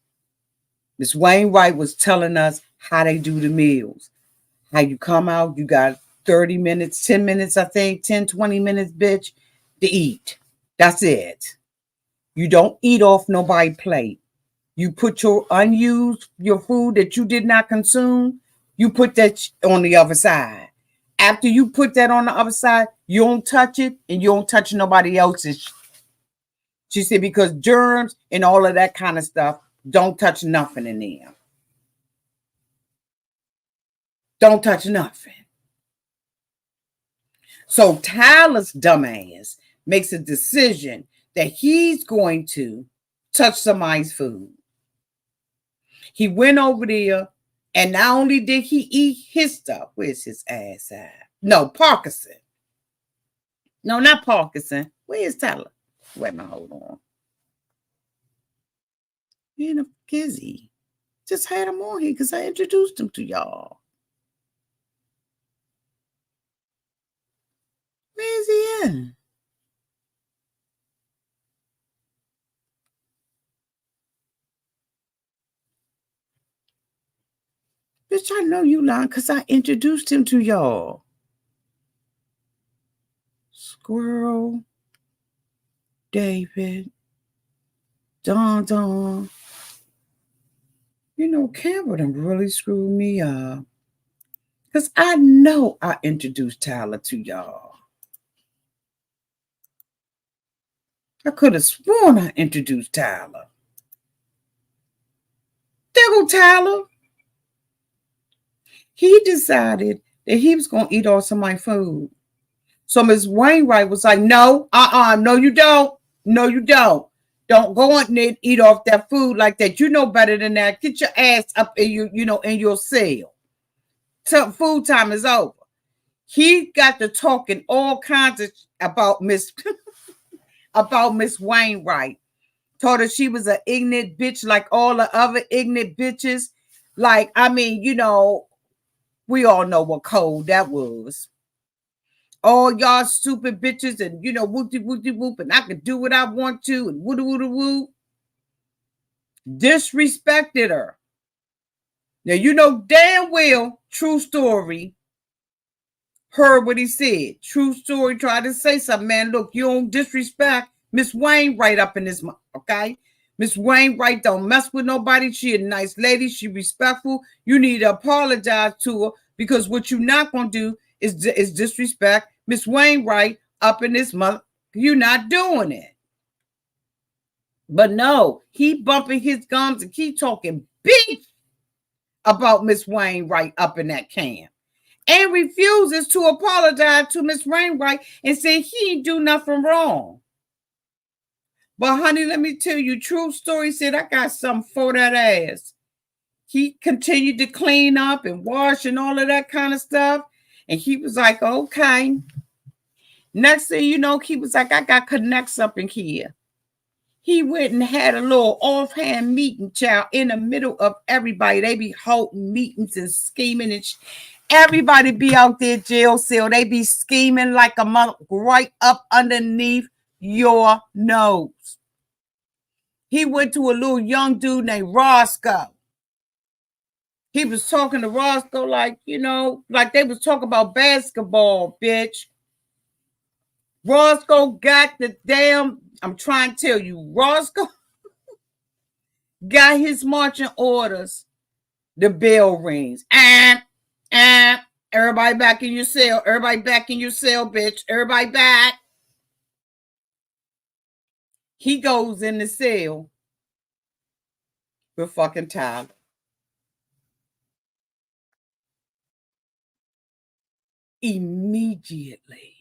Speaker 1: Miss Wainwright was telling us how they do the meals. How you come out, you got 30 minutes, 10 minutes, I think, 10, 20 minutes, bitch, to eat. That's it. You don't eat off nobody's plate. You put your food that you did not consume, you put that on the other side. After you put that on the other side, you don't touch it and you don't touch nobody else's. She said, because germs and all of that kind of stuff, don't touch nothing in there. Don't touch nothing. So Tyler's dumbass makes a decision that he's going to touch somebody's food. He went over there, and not only did he eat his stuff, where's his ass at? No, Parkinson. No, not Parkinson. Where's Tyler? Wait a minute, hold on. He in a Gizzy. Just had him on here because I introduced him to y'all. Where's he at? Bitch, I know you lying because I introduced him to y'all. Squirrel, David, Don. You know, Campbell done really screwed me up. Because I know I introduced Tyler to y'all. I could have sworn I introduced Tyler. There go Tyler. He decided that he was going to eat all some of my food. So Miss Wainwright was like, no, no, you don't. No, you don't. Don't go on and eat off that food like that. You know better than that. Get your ass up in in your cell. Till food time is over. He got to talking all kinds of about Miss Wainwright. Told her she was an ignorant bitch like all the other ignorant bitches. Like, I mean, we all know what code that was. All y'all stupid bitches and, whoop, and I can do what I want to and woo. Disrespected her. Now, you know damn well, True Story heard what he said. True Story tried to say something, man. Look, you don't disrespect Miss Wainwright up in this, okay? Miss Wainwright don't mess with nobody. She a nice lady. She respectful. You need to apologize to her because what you're not going to do is disrespect Miss Wainwright up in this month. You're not doing it. But no, he bumping his gums and keep talking big about Miss Wainwright up in that camp. And refuses to apologize to Miss Wainwright and say he ain't do nothing wrong. But honey, let me tell you, True Story said, I got something for that ass. He continued to clean up and wash and all of that kind of stuff. And he was like, okay. Next thing you know, he was like, I got connects up in here. He went and had a little offhand meeting, child, in the middle of everybody. They be holding meetings and scheming and everybody be out there jail cell. They be scheming like a mother right up underneath your nose. He went to a little young dude named Roscoe. He was talking to Roscoe like they was talking about basketball, bitch. Roscoe got the damn, I'm trying to tell you, Roscoe got his marching orders. The bell rings. Everybody back in your cell. Everybody back in your cell, bitch. Everybody back. He goes in the cell with fucking Tyler. Immediately.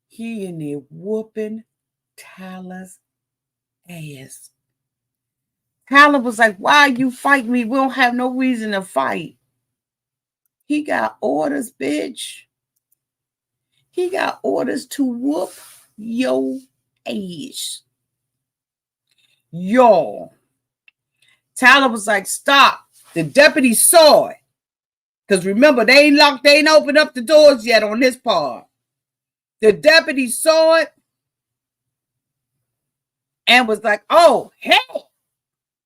Speaker 1: He in there whooping Tyler's ass. Tyler was like, why are you fighting me? We don't have no reason to fight. He got orders, bitch. He got orders to whoop your ass. Y'all. Tyler was like, stop. The deputy saw it. Because remember, they ain't opened up the doors yet on this part. The deputy saw it and was like, oh, hey.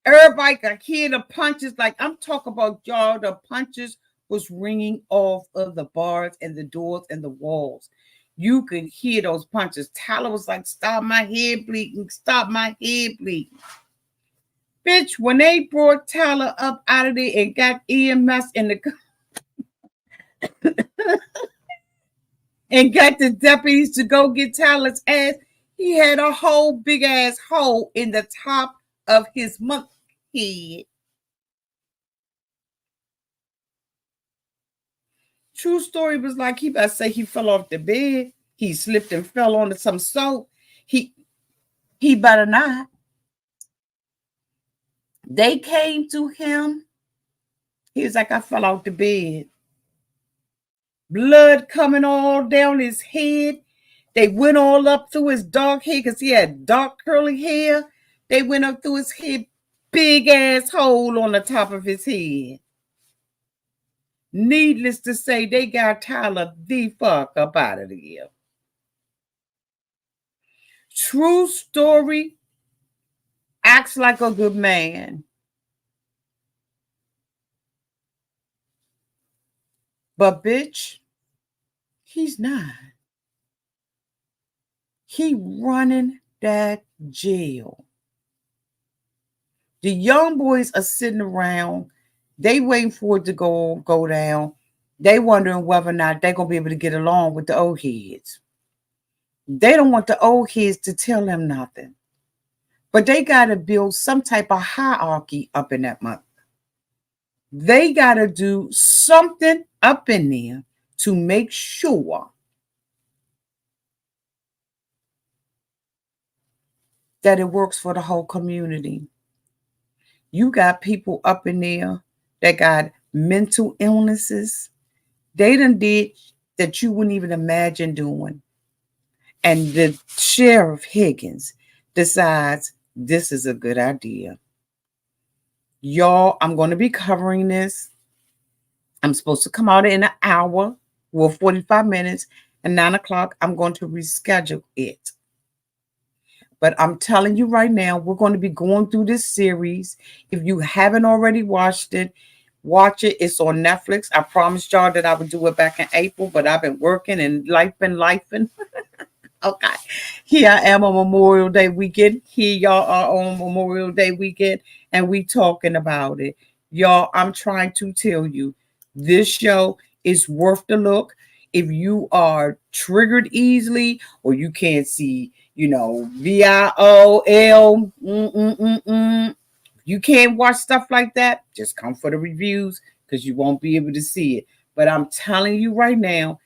Speaker 1: Everybody could hear the punches. Like, I'm talking about, y'all, the punches was ringing off of the bars and the doors and the walls. You could hear those punches. Tyler was like, stop my head bleeding. Stop my head bleeding. Bitch, when they brought Tyler up out of there and got EMS in the and got the deputies to go get Tyler's ass, he had a whole big ass hole in the top of his monkey head. True story was like, he better say he fell off the bed. He slipped and fell onto some soap. He better not. They came to him. He was like, I fell off the bed. Blood coming all down his head. They went all up through his dark hair because he had dark curly hair. They went up through his head, big ass hole on the top of his head. Needless to say, they got Tyler the fuck up out of here. True story. Acts like a good man. But bitch, he's not. He running that jail. The young boys are sitting around. They waiting for it to go down. They wondering whether or not they're going to be able to get along with the old heads. They don't want the old heads to tell them nothing. But they got to build some type of hierarchy up in that month. They got to do something up in there to make sure that it works for the whole community. You got people up in there that got mental illnesses. They done did that you wouldn't even imagine doing. And the sheriff Higgins decides this is a good idea. Y'all, I'm going to be covering this. I'm supposed to come out in an hour, well, 45 minutes, and 9 o'clock, I'm going to reschedule it. But I'm telling you right now, we're going to be going through this series. If you haven't already watched it, watch it. It's on Netflix. I promised y'all that I would do it back in April, but I've been working and life been lifing. Okay. Here I am on Memorial Day weekend. Here y'all are on Memorial Day weekend, and we talking about it. Y'all, I'm trying to tell you, this show is worth the look. If you are triggered easily or you can't see, VIOL, you can't watch stuff like that, just come for the reviews because you won't be able to see it. But I'm telling you right now,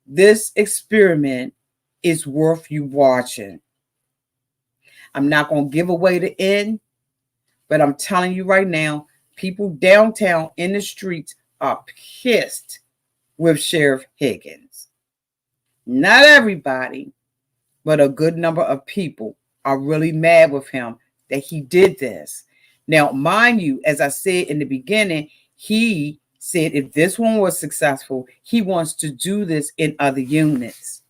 Speaker 1: this experiment is worth you watching. I'm not going to give away the end, but I'm telling you right now, people downtown in the streets are pissed with Sheriff Higgins. Not everybody, but a good number of people are really mad with him that he did this. Now, mind you, as I said in the beginning, he said if this one was successful, he wants to do this in other units.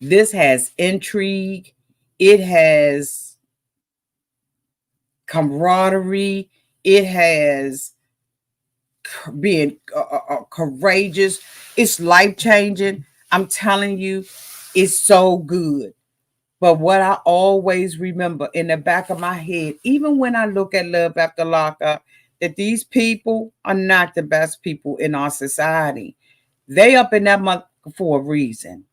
Speaker 1: This has intrigue. It has camaraderie. It has being courageous. It's life-changing. I'm telling you, it's so good. But what I always remember in the back of my head, even when I look at Love After Lockup, that these people are not the best people in our society. They up in that month for a reason.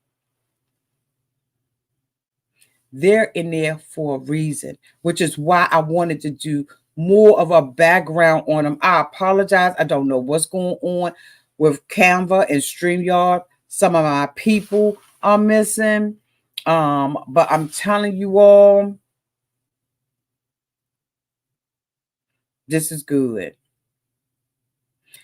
Speaker 1: They're in there for a reason, which is why I wanted to do more of a background on them. I apologize. I don't know what's going on with Canva and StreamYard. Some of my people are missing. But I'm telling you all, this is good.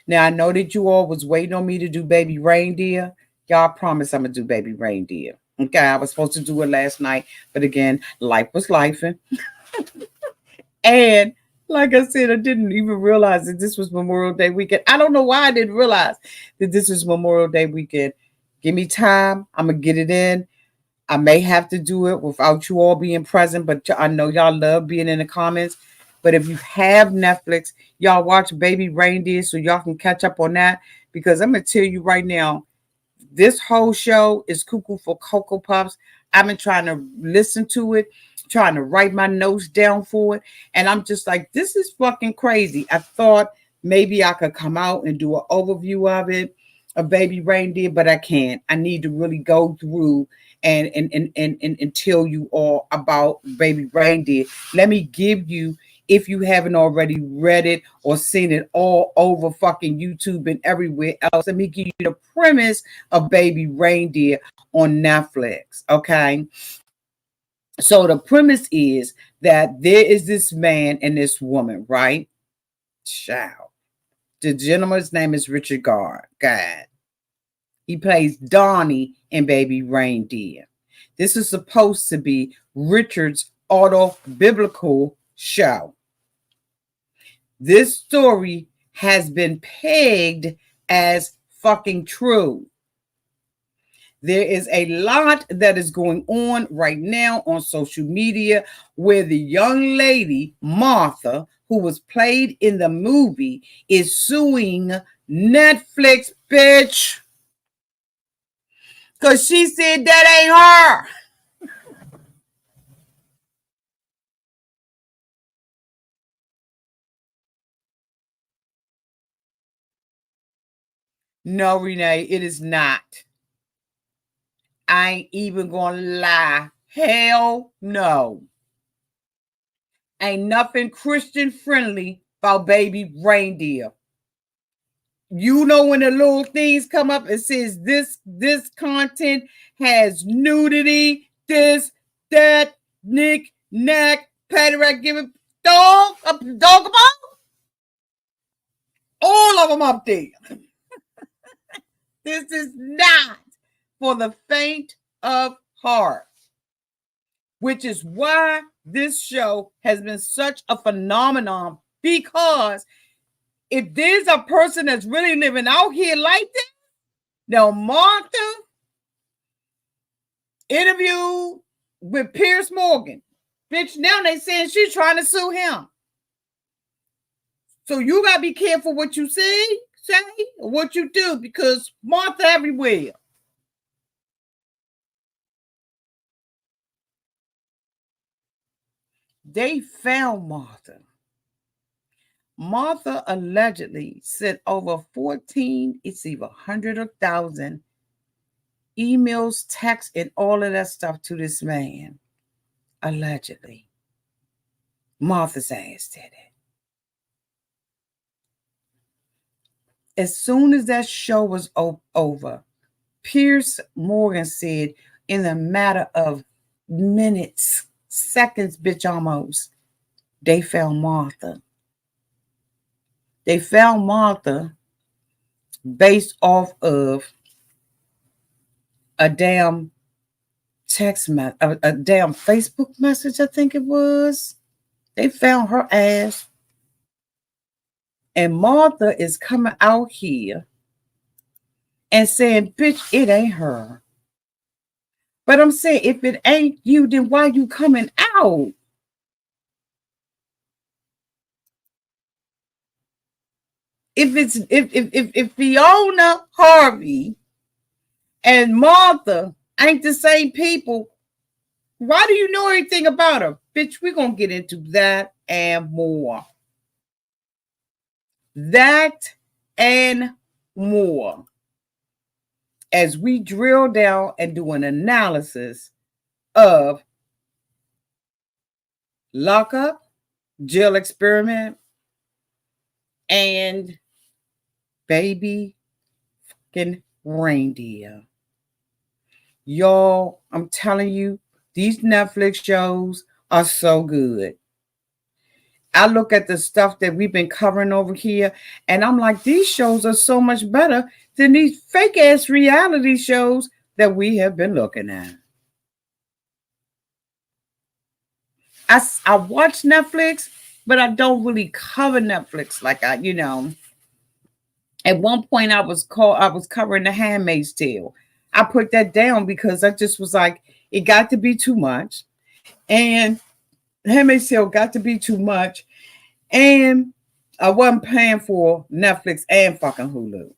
Speaker 1: Now I know that you all was waiting on me to do Baby Reindeer. Y'all promise I'm gonna do Baby Reindeer. Okay, I was supposed to do it last night, but again, life was lifing. And like I said, I didn't even realize that this was Memorial Day weekend. I don't know why I didn't realize that this is Memorial Day weekend. Give me time. I'm gonna get it in. I may have to do it without you all being present, but I know y'all love being in the comments. But if you have Netflix, y'all watch Baby Reindeer so y'all can catch up on that. Because I'm going to tell you right now, this whole show is cuckoo for Cocoa Puffs. I've been trying to listen to it, trying to write my notes down for it. And I'm just like, this is fucking crazy. I thought maybe I could come out and do an overview of it, of Baby Reindeer, but I can't. I need to really go through and tell you all about Baby Reindeer. Let me give you, if you haven't already read it or seen it all over fucking YouTube and everywhere else, let me give you the premise of Baby Reindeer on Netflix. Okay. So the premise is that there is this man and this woman, right? Child. The gentleman's name is Richard God. He plays Donnie in Baby Reindeer. This is supposed to be Richard's autobiblical show. This story has been pegged as fucking true. There is a lot that is going on right now on social media where the young lady, Martha, who was played in the movie, is suing Netflix, bitch. Because she said that ain't her. No, Renee, it is not. I ain't even gonna lie. Hell no. Ain't nothing Christian friendly about Baby Reindeer. You know when the little things come up, it says this content has nudity, this, that, nick, knack, pederast, give it, dog about all of them up there. This is not for the faint of heart, which is why this show has been such a phenomenon, because if there's a person that's really living out here like that, now Martha interviewed with Piers Morgan. Bitch, now they saying she's trying to sue him. So you got to be careful what you say, or what you do, because Martha everywhere. They found Martha. Martha allegedly sent over 14, it's either 100 or 1,000 emails, texts, and all of that stuff to this man. Allegedly. Martha's ass did it. As soon as that show was over, Piers Morgan said in a matter of minutes, seconds, bitch, almost, they found Martha. They found Martha based off of a damn text message, a damn Facebook message, I think it was. They found her ass. And Martha is coming out here and saying, bitch, it ain't her. But I'm saying, if it ain't you, then why you coming out? If Fiona Harvey and Martha ain't the same people, why do you know anything about her? Bitch, we're going to get into that and more. That and more. As we drill down and do an analysis of lockup, jail experiment, and Baby fucking Reindeer. Y'all, I'm telling you, these Netflix shows are so good. I look at the stuff that we've been covering over here, and I'm like, these shows are so much better than these fake ass reality shows that we have been looking at. I watch Netflix, but I don't really cover Netflix like at one point I was covering The Handmaid's Tale. I put that down because I just was like, it got to be too much. And Handmaid's Tale got to be too much. And I wasn't paying for Netflix and fucking Hulu.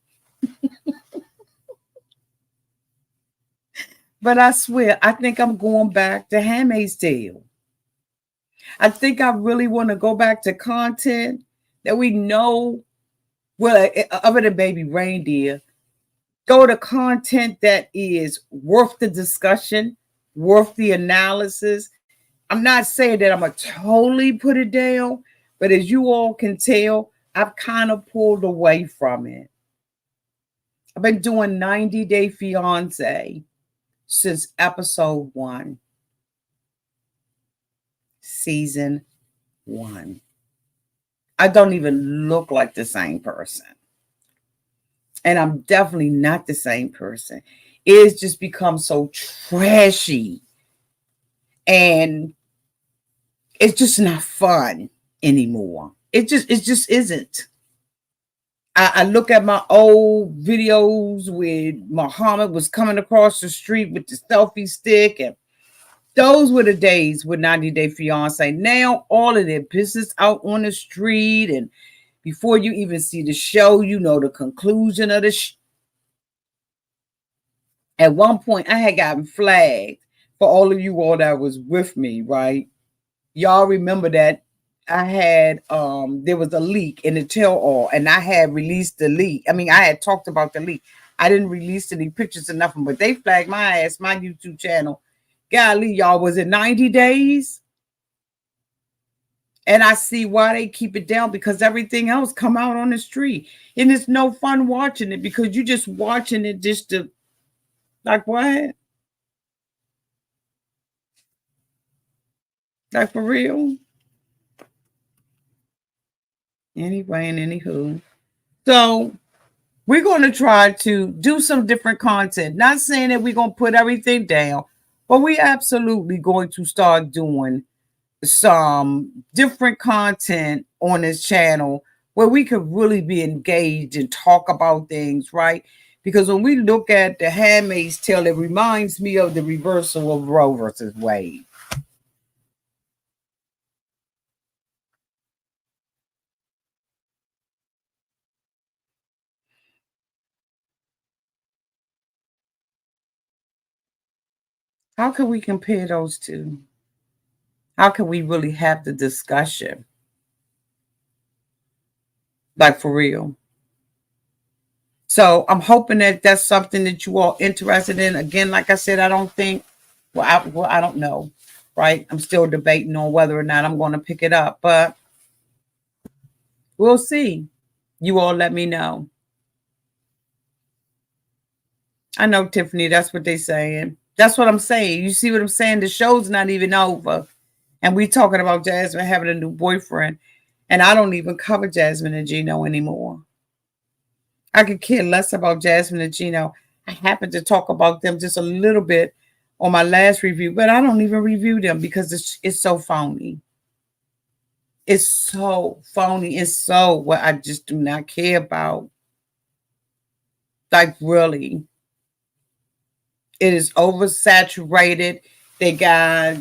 Speaker 1: But I swear, I think I'm going back to Handmaid's Tale. I think I really want to go back to content that we know, well, other than Baby Reindeer, go to content that is worth the discussion, worth the analysis. I'm not saying that I'm going to totally put it down, but as you all can tell, I've kind of pulled away from it. I've been doing 90 Day Fiancé since episode 1, season 1. I don't even look like the same person. And I'm definitely not the same person. It's just become so trashy. And it's just not fun anymore. It just isn't. I look at my old videos where Muhammad was coming across the street with the selfie stick, and those were the days with 90 Day Fiancé. Now all of their business out on the street, and before you even see the show, you know the conclusion of the At one point, I had gotten flagged for all of you all that was with me, right? Y'all remember that I had there was a leak in the tell-all, and I had released the leak. I mean, I had talked about the leak. I didn't release any pictures or nothing, but they flagged my ass, my YouTube channel. Golly, y'all, was it 90 days? And I see why they keep it down, because everything else come out on the street. And it's no fun watching it, because you're just watching it just to, like, what? Like, for real? Anyway, and anywho. So we're going to try to do some different content. Not saying that we're going to put everything down, but we absolutely going to start doing some different content on this channel where we could really be engaged and talk about things, right? Because when we look at The Handmaid's Tale, it reminds me of the reversal of Roe versus Wade. How can we compare those two? How can we really have the discussion? Like, for real. So I'm hoping that that's something that you all interested in. Again, like I said, I don't think, I don't know, right? I'm still debating on whether or not I'm going to pick it up, but we'll see. You all let me know. I know, Tiffany, that's what they're saying. That's what I'm saying. You see what I'm saying? The show's not even over. And we talking about Jasmine having a new boyfriend. And I don't even cover Jasmine and Gino anymore. I could care less about Jasmine and Gino. I happened to talk about them just a little bit on my last review, but I don't even review them because it's so phony. It's so phony. It's so what I just do not care about. Like, really. It is oversaturated. They got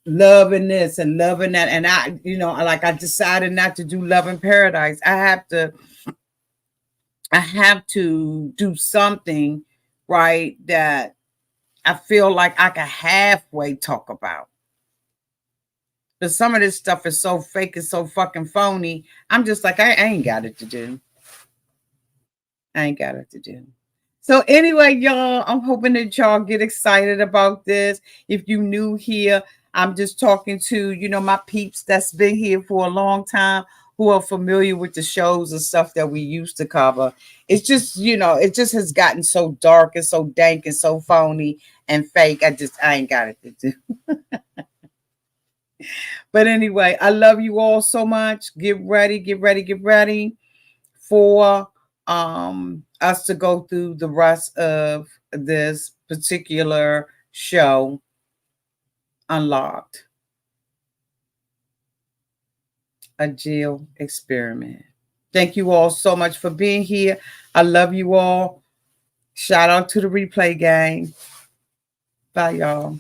Speaker 1: loving this and loving that. And I decided not to do Love in Paradise. I have to do something, right, that I feel like I can halfway talk about. But some of this stuff is so fake and so fucking phony. I'm just like, I ain't got it to do. I ain't got it to do. So anyway, y'all, I'm hoping that y'all get excited about this. If you new here, I'm just talking to, my peeps that's been here for a long time, who are familiar with the shows and stuff that we used to cover. It's just, it just has gotten so dark and so dank and so phony and fake. I ain't got it to do. But anyway, I love you all so much. Get ready, get ready, get ready for us to go through the rest of this particular show, Unlocked, a jail experiment. Thank you all so much for being here. I love you all. Shout out to the replay gang. Bye, y'all.